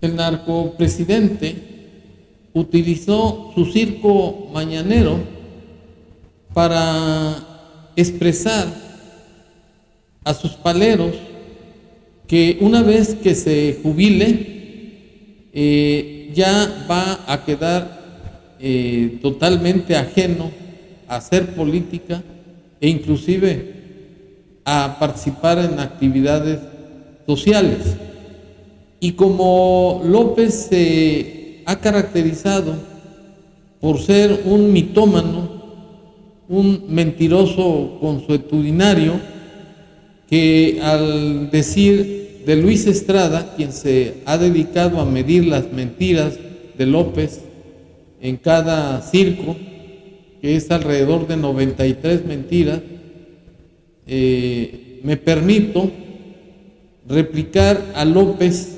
el narcopresidente utilizó su circo mañanero para expresar a sus paleros que una vez que se jubile ya va a quedar totalmente ajeno a hacer política e inclusive a participar en actividades sociales. Y como López se ha caracterizado por ser un mitómano, un mentiroso consuetudinario, que al decir de Luis Estrada, quien se ha dedicado a medir las mentiras de López en cada circo, que es alrededor de 93 mentiras, me permito replicar a López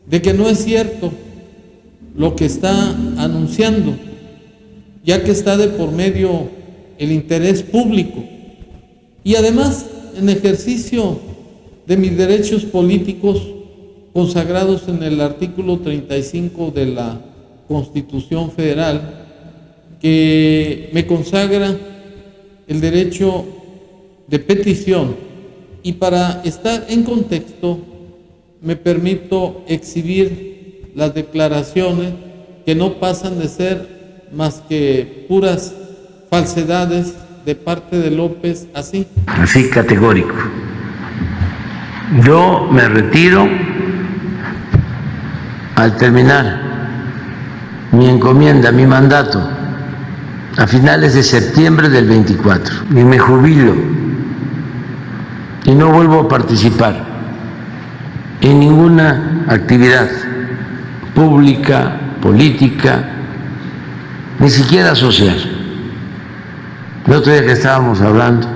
de que no es cierto lo que está anunciando, ya que está de por medio el interés público y además en ejercicio de mis derechos políticos consagrados en el artículo 35 de la Constitución Federal, que me consagra el derecho de petición. Y para estar en contexto me permito exhibir las declaraciones que no pasan de ser más que puras falsedades de parte de López, así categórico. Yo me retiro al terminar mi encomienda, mi mandato, a finales de septiembre del 24, y me jubilo y no vuelvo a participar en ninguna actividad pública, política, ni siquiera social. El otro día que estábamos hablando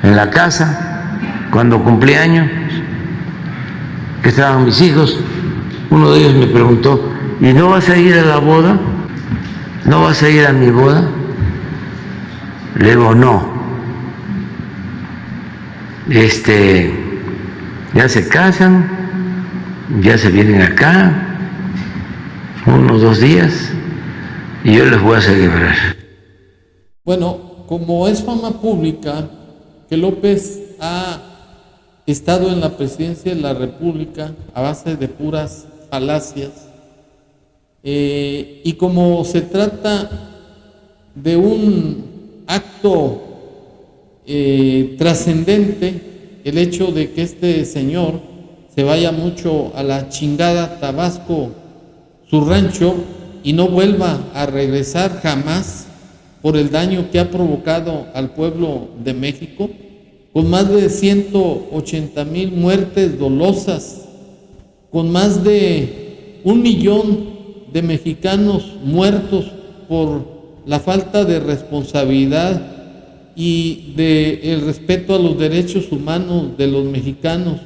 en la casa, cuando cumplí años, que estaban mis hijos, uno de ellos me preguntó: ¿y no vas a ir a la boda? ¿No vas a ir a mi boda? Le digo: no. Ya se casan, ya se vienen acá, 1 o 2 días, y yo les voy a celebrar. Bueno, como es fama pública que López ha estado en la presidencia de la República a base de puras falacias, y como se trata de un acto trascendente, el hecho de que este señor se vaya mucho a la chingada Tabasco, su rancho, y no vuelva a regresar jamás por el daño que ha provocado al pueblo de México, con más de 180,000 muertes dolosas, con más de 1 millón de mexicanos muertos por la falta de responsabilidad y de el respeto a los derechos humanos de los mexicanos,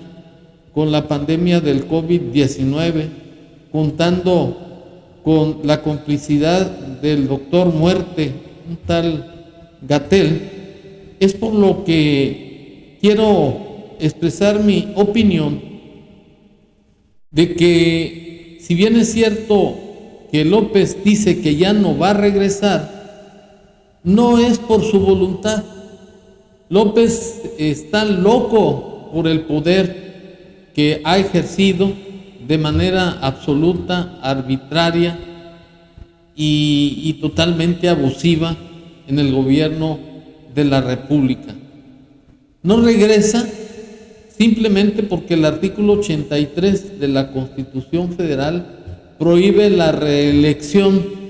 con la pandemia del COVID-19, contando con la complicidad del doctor Muerte, un tal Gatell. Es por lo que quiero expresar mi opinión de que, si bien es cierto que López dice que ya no va a regresar, no es por su voluntad. López está loco por el poder que ha ejercido de manera absoluta, arbitraria y totalmente abusiva en el gobierno de la República. No regresa simplemente porque el artículo 83 de la Constitución Federal prohíbe la reelección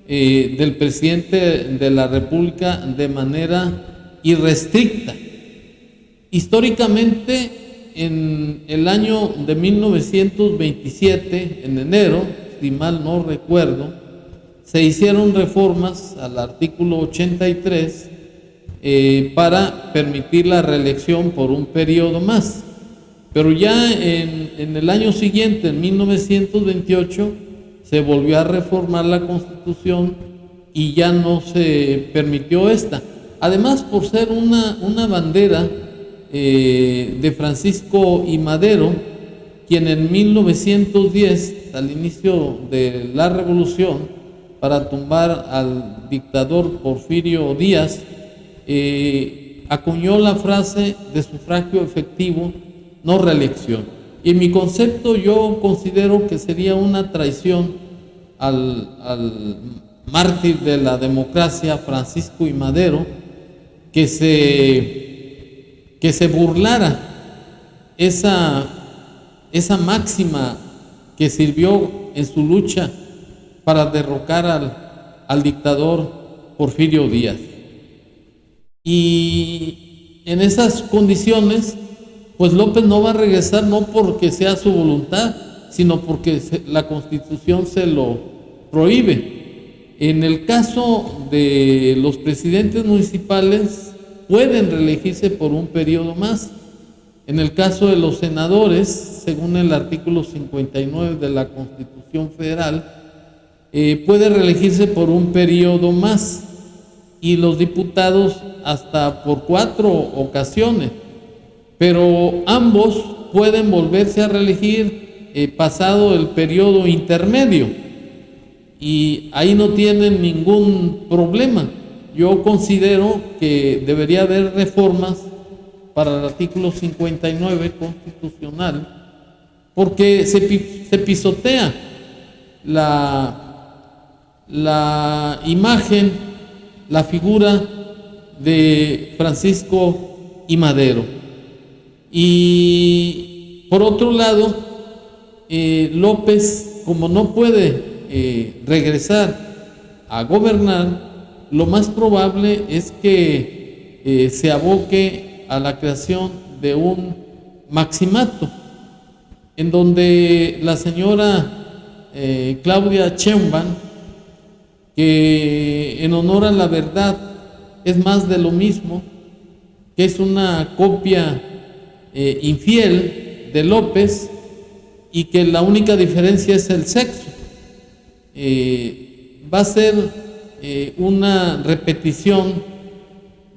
del presidente de la República de manera irrestricta. Históricamente, en el año de 1927, en enero, si mal no recuerdo, se hicieron reformas al artículo 83 para permitir la reelección por un periodo más. Pero ya en el año siguiente, en 1928, se volvió a reformar la Constitución y ya no se permitió esta. Además, por ser una bandera de Francisco I. Madero, quien en 1910, al inicio de la revolución, para tumbar al dictador Porfirio Díaz, acuñó la frase de sufragio efectivo, no reelección. Y en mi concepto yo considero que sería una traición al mártir de la democracia, Francisco I. Madero, que se burlara esa máxima que sirvió en su lucha para derrocar al dictador Porfirio Díaz. Y en esas condiciones, pues López no va a regresar, no porque sea su voluntad, sino porque la Constitución se lo prohíbe. En el caso de los presidentes municipales, pueden reelegirse por un periodo más. En el caso de los senadores, según el artículo 59 de la Constitución Federal, puede reelegirse por un periodo más, y los diputados hasta por 4 ocasiones, pero ambos pueden volverse a reelegir pasado el periodo intermedio, y ahí no tienen ningún problema. Yo considero que debería haber reformas para el artículo 59 constitucional, porque se pisotea la imagen, la figura de Francisco I. Madero. Y por otro lado, López, como no puede regresar a gobernar, lo más probable es que se aboque a la creación de un maximato, en donde la señora Claudia Sheinbaum, que en honor a la verdad es más de lo mismo, que es una copia infiel de López, y que la única diferencia es el sexo, va a ser una repetición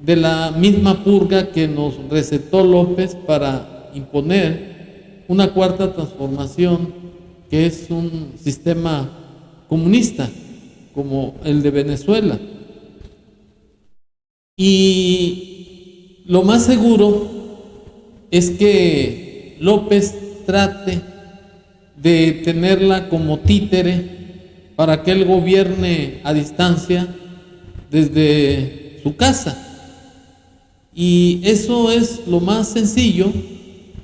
de la misma purga que nos recetó López para imponer una cuarta transformación, que es un sistema comunista como el de Venezuela. Y lo más seguro es que López trate de tenerla como títere para que él gobierne a distancia desde su casa. Y eso es lo más sencillo,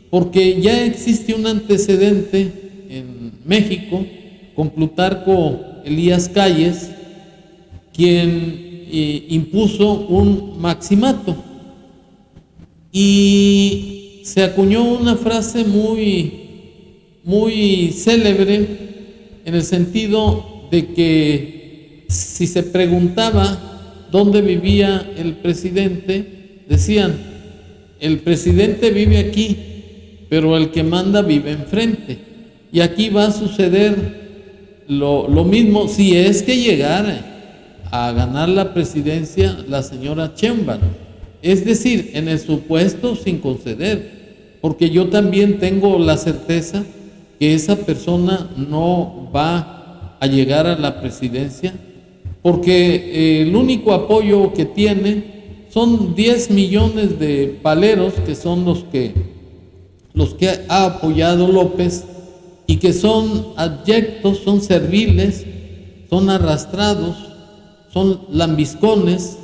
porque ya existe un antecedente en México con Plutarco Elías Calles, quien impuso un maximato, y se acuñó una frase muy célebre, en el sentido de que si se preguntaba dónde vivía el presidente, decían: el presidente vive aquí, pero el que manda vive enfrente. Y aquí va a suceder lo mismo, si es que llegara a ganar la presidencia la señora Sheinbaum. Es decir, en el supuesto sin conceder, porque yo también tengo la certeza que esa persona no va a llegar a la presidencia, porque el único apoyo que tiene son 10 millones de paleros, que son los que ha apoyado López, y que son abyectos, son serviles, son arrastrados, son lambiscones,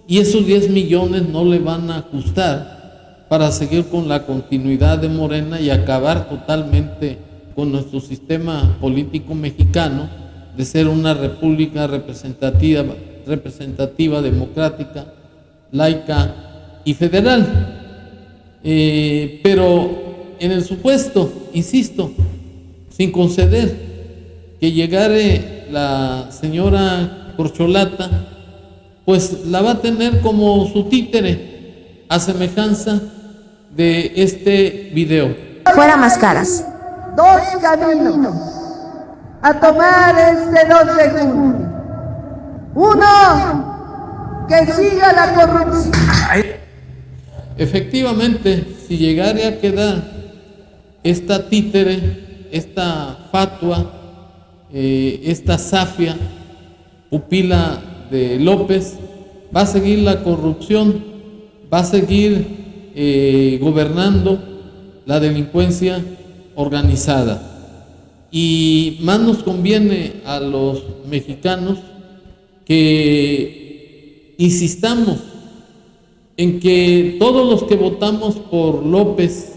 y esos 10 millones no le van a ajustar para seguir con la continuidad de Morena y acabar totalmente con nuestro sistema político mexicano de ser una república representativa, democrática, laica y federal. Pero en el supuesto, insisto, sin conceder, que llegare la señora Corcholata, pues la va a tener como su títere, a semejanza de este video. Fuera máscaras. Dos caminos a tomar 2 segundos. Uno, que siga la corrupción. Efectivamente, si llegare a quedar esta títere, esta fatua, esta zafia, pupila de López, va a seguir la corrupción, va a seguir gobernando la delincuencia organizada. Y más nos conviene a los mexicanos que insistamos en que todos los que votamos por López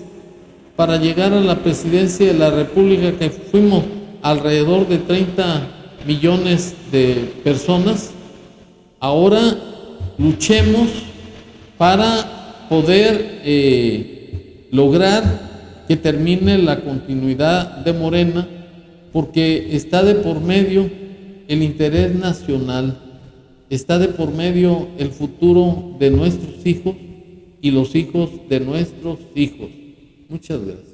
para llegar a la presidencia de la República, que fuimos alrededor de 30 millones de personas, ahora luchemos para poder lograr que termine la continuidad de Morena, porque está de por medio el interés nacional, está de por medio el futuro de nuestros hijos y los hijos de nuestros hijos. Muchas gracias.